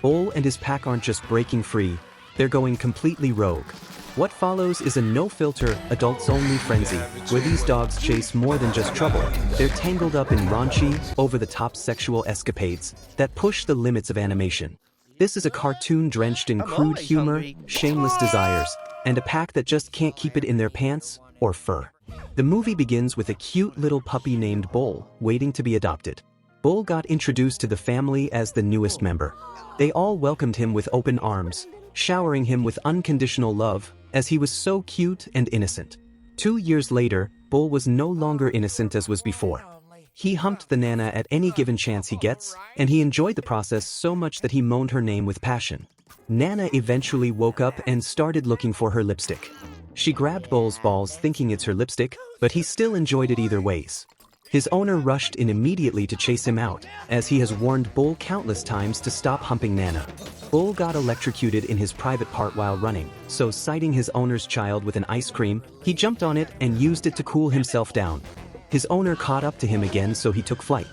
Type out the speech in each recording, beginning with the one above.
Bull and his pack aren't just breaking free, they're going completely rogue. What follows is a no-filter, adults-only frenzy, where these dogs chase more than just trouble. They're tangled up in raunchy, over-the-top sexual escapades that push the limits of animation. This is a cartoon drenched in crude humor, shameless desires, and a pack that just can't keep it in their pants or fur. The movie begins with a cute little puppy named Bull, waiting to be adopted. Bull got introduced to the family as the newest member. They all welcomed him with open arms, showering him with unconditional love, as he was so cute and innocent. 2 years later, Bull was no longer innocent as was before. He humped the Nana at any given chance he gets, and he enjoyed the process so much that he moaned her name with passion. Nana eventually woke up and started looking for her lipstick. She grabbed Bull's balls thinking it's her lipstick, but he still enjoyed it either ways. His owner rushed in immediately to chase him out, as he has warned Bull countless times to stop humping Nana. Bull got electrocuted in his private part while running, so sighting his owner's child with an ice cream, he jumped on it and used it to cool himself down. His owner caught up to him again, so he took flight.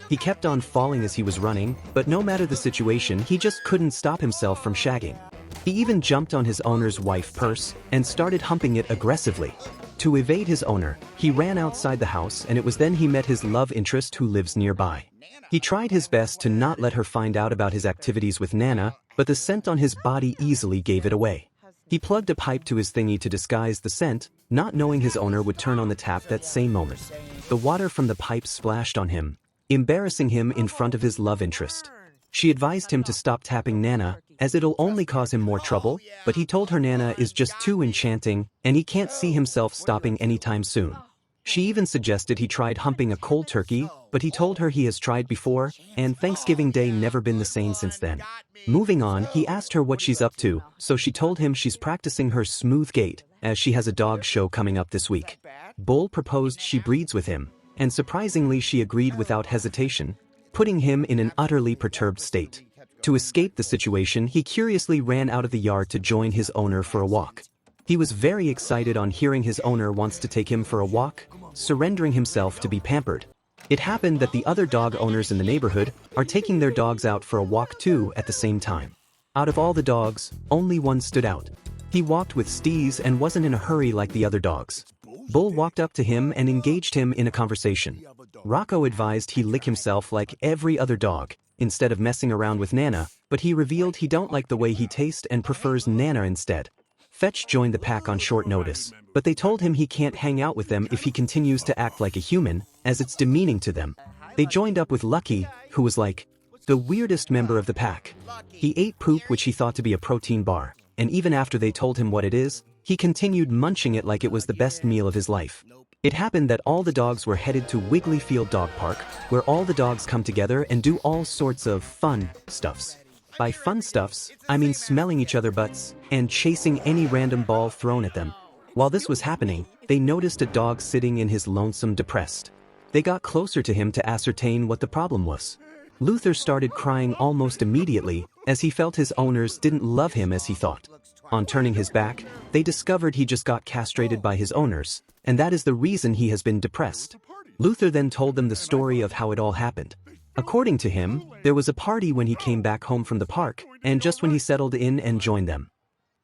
He kept on falling as he was running, but no matter the situation, he just couldn't stop himself from shagging. He even jumped on his owner's wife purse and started humping it aggressively. To evade his owner, he ran outside the house, and it was then he met his love interest who lives nearby. He tried his best to not let her find out about his activities with Nana, but the scent on his body easily gave it away. He plugged a pipe to his thingy to disguise the scent, not knowing his owner would turn on the tap that same moment. The water from the pipe splashed on him, embarrassing him in front of his love interest. She advised him to stop tapping Nana, as it'll only cause him more trouble, but he told her Nana is just too enchanting, and he can't see himself stopping anytime soon. She even suggested he tried humping a cold turkey, but he told her he has tried before, and Thanksgiving Day never been the same since then. Moving on, he asked her what she's up to, so she told him she's practicing her smooth gait, as she has a dog show coming up this week. Bull proposed she breeds with him, and surprisingly she agreed without hesitation, putting him in an utterly perturbed state. To escape the situation, he curiously ran out of the yard to join his owner for a walk. He was very excited on hearing his owner wants to take him for a walk, surrendering himself to be pampered. It happened that the other dog owners in the neighborhood are taking their dogs out for a walk too at the same time. Out of all the dogs, only one stood out. He walked with steeze and wasn't in a hurry like the other dogs. Bull walked up to him and engaged him in a conversation. Rocco advised he lick himself like every other dog, instead of messing around with Nana, but he revealed he don't like the way he tastes and prefers Nana instead. Fetch joined the pack on short notice, but they told him he can't hang out with them if he continues to act like a human, as it's demeaning to them. They joined up with Lucky, who was like the weirdest member of the pack. He ate poop, which he thought to be a protein bar, and even after they told him what it is, he continued munching it like it was the best meal of his life. It happened that all the dogs were headed to Wiggly Field Dog Park, where all the dogs come together and do all sorts of fun stuffs. By fun stuffs, I mean smelling each other butts and chasing any random ball thrown at them. While this was happening, they noticed a dog sitting in his lonesome depressed. They got closer to him to ascertain what the problem was. Luther started crying almost immediately, as he felt his owners didn't love him as he thought. On turning his back, they discovered he just got castrated by his owners, and that is the reason he has been depressed. Luther then told them the story of how it all happened. According to him, there was a party when he came back home from the park, and just when he settled in and joined them.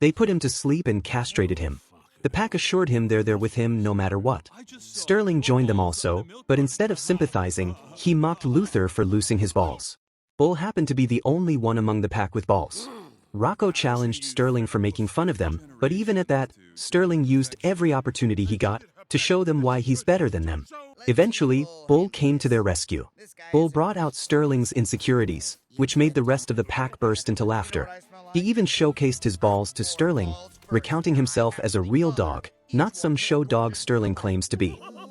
They put him to sleep and castrated him. The pack assured him they're there with him no matter what. Sterling joined them also, but instead of sympathizing, he mocked Luther for loosing his balls. Bull happened to be the only one among the pack with balls. Rocco challenged Sterling for making fun of them, but even at that, Sterling used every opportunity he got to show them why he's better than them. Eventually, Bull came to their rescue. Bull brought out Sterling's insecurities, which made the rest of the pack burst into laughter. He even showcased his balls to Sterling, recounting himself as a real dog, not some show dog Sterling claims to be.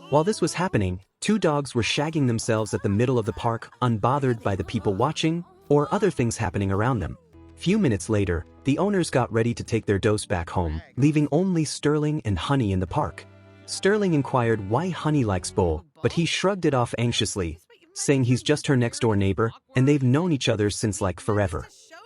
While this was happening, two dogs were shagging themselves at the middle of the park, unbothered by the people watching or other things happening around them. Few minutes later, the owners got ready to take their dose back home, leaving only Sterling and Honey in the park. Sterling inquired why Honey likes Bull, but he shrugged it off anxiously, saying he's just her next-door neighbor, and they've known each other since like forever.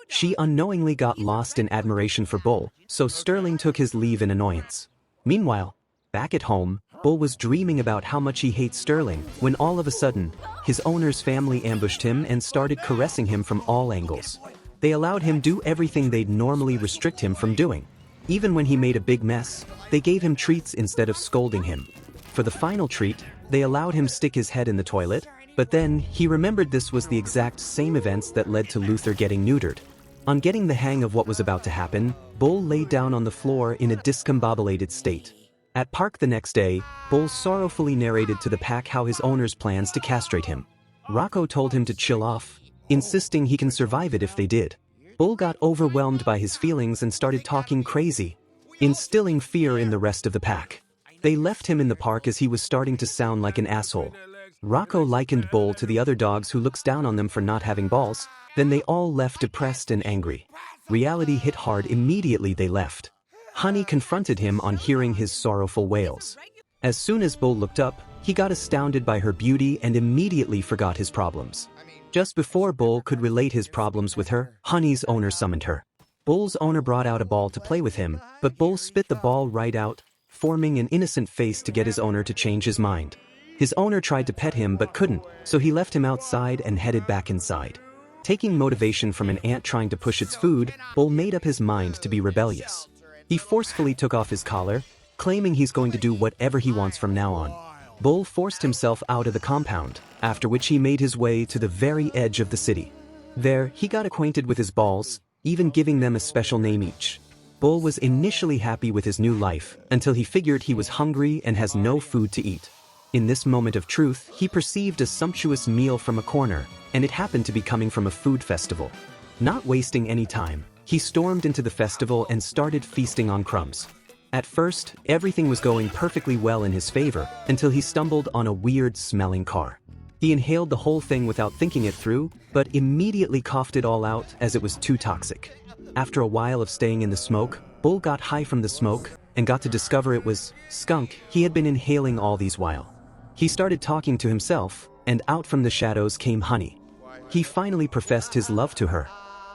She unknowingly got lost in admiration for Bull, so Sterling took his leave in annoyance. Meanwhile, back at home, Bull was dreaming about how much he hates Sterling, when all of a sudden, his owner's family ambushed him and started caressing him from all angles. They allowed him do everything they'd normally restrict him from doing. Even when he made a big mess, they gave him treats instead of scolding him. For the final treat, they allowed him stick his head in the toilet, but then he remembered this was the exact same events that led to Luther getting neutered. On getting the hang of what was about to happen, Bull lay down on the floor in a discombobulated state. At park the next day, Bull sorrowfully narrated to the pack how his owner's plans to castrate him. Rocco told him to chill off, insisting he can survive it if they did. Bull got overwhelmed by his feelings and started talking crazy, instilling fear in the rest of the pack. They left him in the park as he was starting to sound like an asshole. Rocco likened Bull to the other dogs who looks down on them for not having balls, then they all left depressed and angry. Reality hit hard immediately they left. Honey confronted him on hearing his sorrowful wails. As soon as Bull looked up, he got astounded by her beauty and immediately forgot his problems. Just before Bull could relate his problems with her, Honey's owner summoned her. Bull's owner brought out a ball to play with him, but Bull spit the ball right out, forming an innocent face to get his owner to change his mind. His owner tried to pet him but couldn't, so he left him outside and headed back inside. Taking motivation from an ant trying to push its food, Bull made up his mind to be rebellious. He forcefully took off his collar, claiming he's going to do whatever he wants from now on. Bull forced himself out of the compound, after which he made his way to the very edge of the city. There, he got acquainted with his balls, even giving them a special name each. Bull was initially happy with his new life, until he figured he was hungry and has no food to eat. In this moment of truth, he perceived a sumptuous meal from a corner, and it happened to be coming from a food festival. Not wasting any time, he stormed into the festival and started feasting on crumbs. At first, everything was going perfectly well in his favor, until he stumbled on a weird-smelling car. He inhaled the whole thing without thinking it through, but immediately coughed it all out as it was too toxic. After a while of staying in the smoke, Bull got high from the smoke, and got to discover it was skunk he had been inhaling all these while. He started talking to himself, and out from the shadows came Honey. He finally professed his love to her.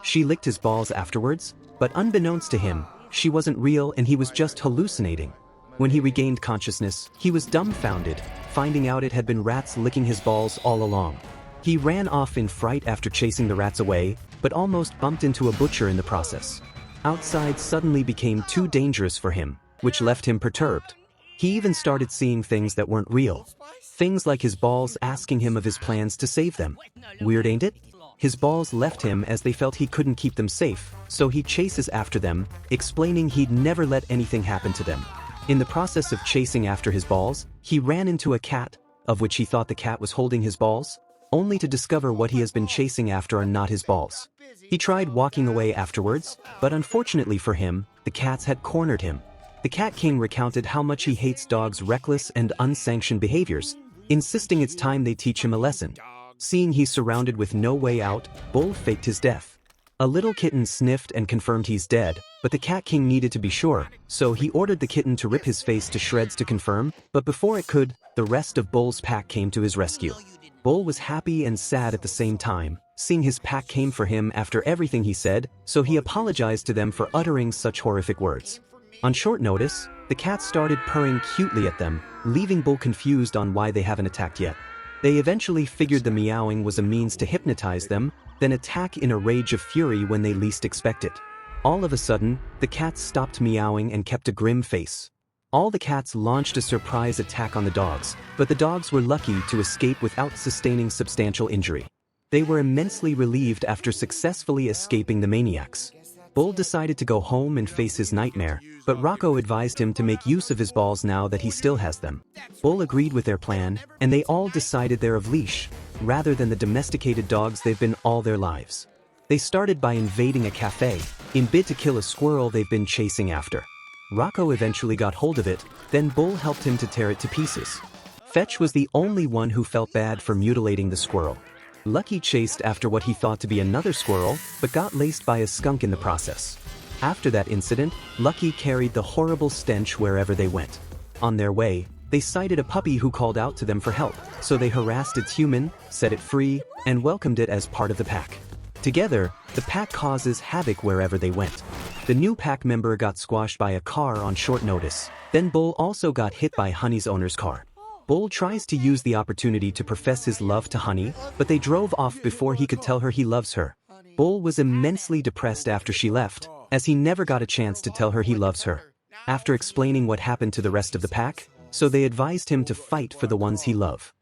She licked his balls afterwards, but unbeknownst to him, she wasn't real and he was just hallucinating. When he regained consciousness, he was dumbfounded, finding out it had been rats licking his balls all along. He ran off in fright after chasing the rats away, but almost bumped into a butcher in the process. Outside suddenly became too dangerous for him, which left him perturbed. He even started seeing things that weren't real. Things like his balls asking him of his plans to save them. Weird, ain't it? His balls left him as they felt he couldn't keep them safe, so he chases after them, explaining he'd never let anything happen to them. In the process of chasing after his balls, he ran into a cat, of which he thought the cat was holding his balls, only to discover what he has been chasing after are not his balls. He tried walking away afterwards, but unfortunately for him, the cats had cornered him. The Cat King recounted how much he hates dogs' reckless and unsanctioned behaviors, insisting it's time they teach him a lesson. Seeing he's surrounded with no way out, Bull faked his death. A little kitten sniffed and confirmed he's dead, but the Cat King needed to be sure, so he ordered the kitten to rip his face to shreds to confirm, but before it could, the rest of Bull's pack came to his rescue. Bull was happy and sad at the same time, seeing his pack came for him after everything he said, so he apologized to them for uttering such horrific words. On short notice, the cats started purring cutely at them, leaving Bull confused on why they haven't attacked yet. They eventually figured the meowing was a means to hypnotize them, then attack in a rage of fury when they least expect it. All of a sudden, the cats stopped meowing and kept a grim face. All the cats launched a surprise attack on the dogs, but the dogs were lucky to escape without sustaining substantial injury. They were immensely relieved after successfully escaping the maniacs. Bull decided to go home and face his nightmare, but Rocco advised him to make use of his balls now that he still has them. Bull agreed with their plan, and they all decided they're of leash, rather than the domesticated dogs they've been all their lives. They started by invading a cafe, in bid to kill a squirrel they've been chasing after. Rocco eventually got hold of it, then Bull helped him to tear it to pieces. Fetch was the only one who felt bad for mutilating the squirrel. Lucky chased after what he thought to be another squirrel, but got laced by a skunk in the process. After that incident, Lucky carried the horrible stench wherever they went. On their way, they sighted a puppy who called out to them for help, so they harassed its human, set it free, and welcomed it as part of the pack. Together, the pack causes havoc wherever they went. The new pack member got squashed by a car on short notice, then Bull also got hit by Honey's owner's car. Bull tries to use the opportunity to profess his love to Honey, but they drove off before he could tell her he loves her. Bull was immensely depressed after she left, as he never got a chance to tell her he loves her. After explaining what happened to the rest of the pack, so they advised him to fight for the ones he loved.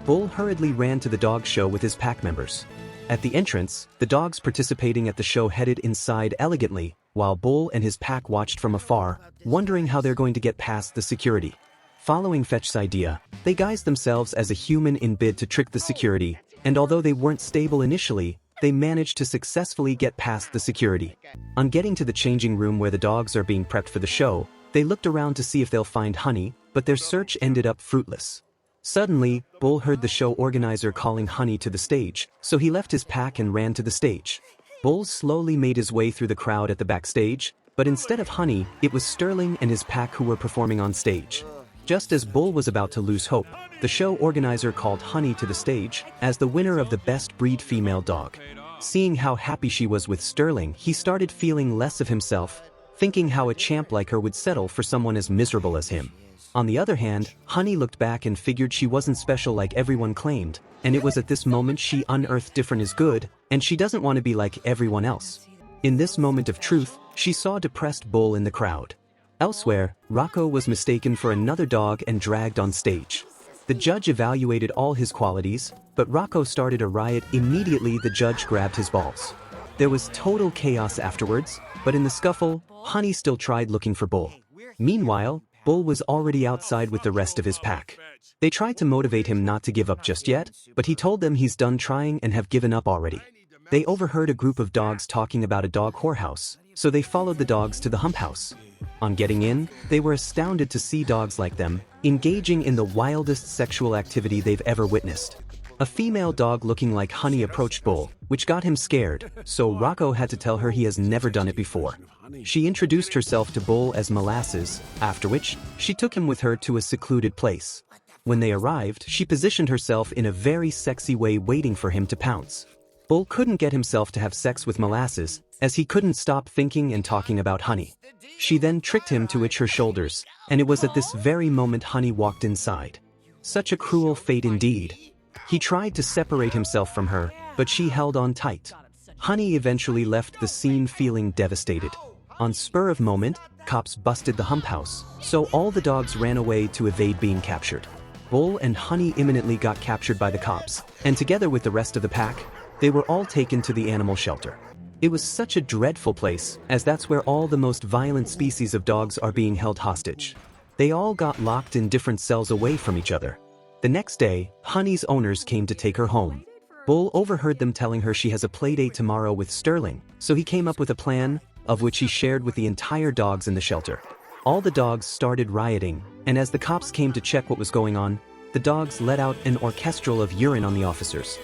Bull hurriedly ran to the dog show with his pack members. At the entrance, the dogs participating at the show headed inside elegantly, while Bull and his pack watched from afar, wondering how they're going to get past the security. Following Fetch's idea, they guised themselves as a human in bid to trick the security, and although they weren't stable initially, they managed to successfully get past the security. On getting to the changing room where the dogs are being prepped for the show, they looked around to see if they'll find Honey, but their search ended up fruitless. Suddenly, Bull heard the show organizer calling Honey to the stage, so he left his pack and ran to the stage. Bull slowly made his way through the crowd at the backstage, but instead of Honey, it was Sterling and his pack who were performing on stage. Just as Bull was about to lose hope, the show organizer called Honey to the stage as the winner of the Best Breed Female Dog. Seeing how happy she was with Sterling, he started feeling less of himself, thinking how a champ like her would settle for someone as miserable as him. On the other hand, Honey looked back and figured she wasn't special like everyone claimed, and it was at this moment she unearthed different is good, and she doesn't want to be like everyone else. In this moment of truth, she saw depressed Bull in the crowd. Elsewhere, Rocco was mistaken for another dog and dragged on stage. The judge evaluated all his qualities, but Rocco started a riot immediately the judge grabbed his balls. There was total chaos afterwards, but in the scuffle, Honey still tried looking for Bull. Meanwhile, Bull was already outside with the rest of his pack. They tried to motivate him not to give up just yet, but he told them he's done trying and have given up already. They overheard a group of dogs talking about a dog whorehouse, so they followed the dogs to the hump house. On getting in, they were astounded to see dogs like them, engaging in the wildest sexual activity they've ever witnessed. A female dog looking like Honey approached Bull, which got him scared, so Rocco had to tell her he has never done it before. She introduced herself to Bull as Molasses, after which, she took him with her to a secluded place. When they arrived, she positioned herself in a very sexy way waiting for him to pounce. Bull couldn't get himself to have sex with Molasses, as he couldn't stop thinking and talking about Honey. She then tricked him to itch her shoulders, and it was at this very moment Honey walked inside. Such a cruel fate indeed. He tried to separate himself from her, but she held on tight. Honey eventually left the scene feeling devastated. On spur of moment, cops busted the hump house, so all the dogs ran away to evade being captured. Bull and Honey imminently got captured by the cops, and together with the rest of the pack, they were all taken to the animal shelter. It was such a dreadful place, as that's where all the most violent species of dogs are being held hostage. They all got locked in different cells away from each other. The next day, Honey's owners came to take her home. Bull overheard them telling her she has a playdate tomorrow with Sterling, so he came up with a plan, of which he shared with the entire dogs in the shelter. All the dogs started rioting, and as the cops came to check what was going on, the dogs let out an orchestral of urine on the officers.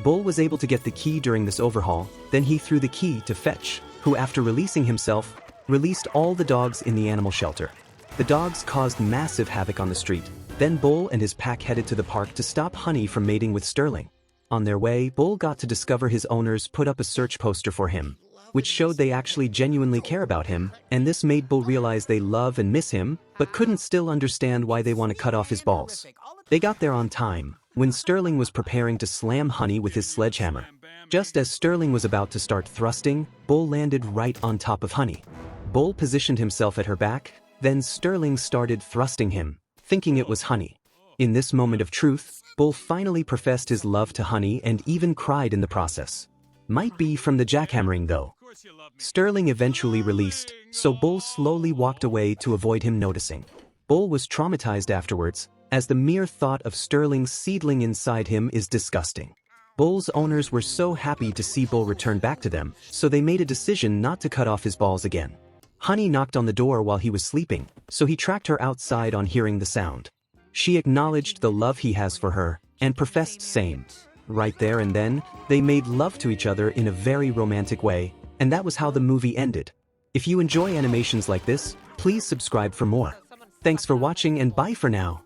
Bull was able to get the key during this overhaul, then he threw the key to Fetch, who after releasing himself, released all the dogs in the animal shelter. The dogs caused massive havoc on the street. Then Bull and his pack headed to the park to stop Honey from mating with Sterling. On their way, Bull got to discover his owners put up a search poster for him, which showed they actually genuinely care about him, and this made Bull realize they love and miss him, but couldn't still understand why they want to cut off his balls. They got there on time, when Sterling was preparing to slam Honey with his sledgehammer. Just as Sterling was about to start thrusting, Bull landed right on top of Honey. Bull positioned himself at her back, then Sterling started thrusting him, thinking it was Honey. In this moment of truth, Bull finally professed his love to Honey and even cried in the process. Might be from the jackhammering though. Sterling eventually released, so Bull slowly walked away to avoid him noticing. Bull was traumatized afterwards, as the mere thought of Sterling's seedling inside him is disgusting. Bull's owners were so happy to see Bull return back to them, so they made a decision not to cut off his balls again. Honey knocked on the door while he was sleeping, so he tracked her outside on hearing the sound. She acknowledged the love he has for her, and professed same. Right there and then, they made love to each other in a very romantic way, and that was how the movie ended. If you enjoy animations like this, please subscribe for more. Thanks for watching and bye for now.